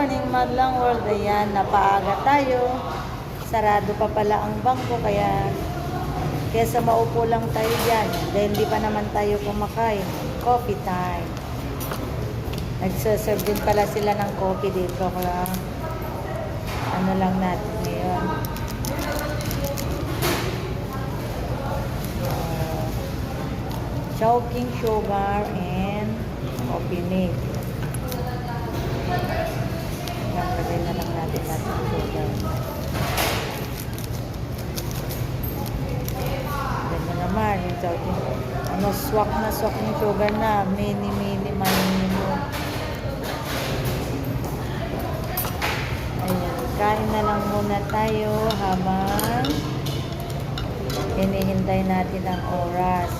morning, Madlang World. Ayan, napaaga tayo. Sarado pa pala ang bangko, kaya kesa maupo lang tayo dyan. Dahil di pa naman tayo kumakain. Coffee time. Nagsaserve din pala sila ng coffee dito. Kaya ano lang natin ngayon. Choking sugar and coffee milk. Lagay na lang natin sugar. Ganda naman yung choking. Swak yung sugar na. Mini, mo. Ayan. Kain na lang muna tayo habang hinihintay natin ang oras.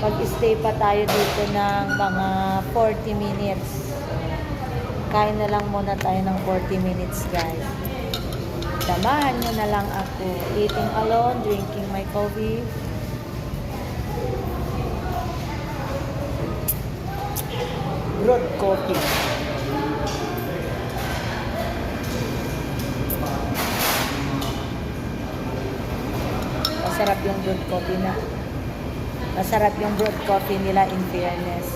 Pag-stay pa tayo dito ng mga 40 minutes. Kain na lang muna tayo ng 40 minutes, guys. Samahan nyo na lang ako. Eating alone, drinking my coffee. Brewed coffee. Masarap yung brewed coffee na. Masarap yung brewed coffee nila, in fairness.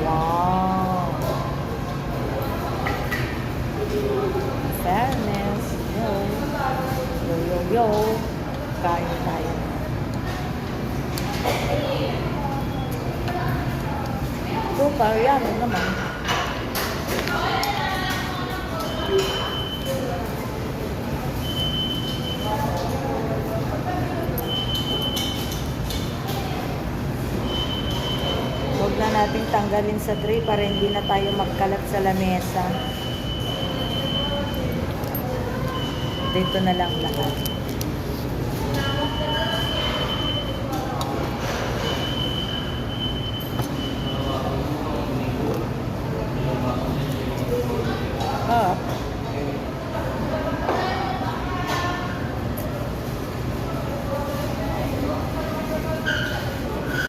Wow! Fairness. Yo. Kain tayo. Super yummy naman. Huwag na natin tanggalin sa tray para hindi na tayo magkalat sa lamesa. Dito na lang lahat.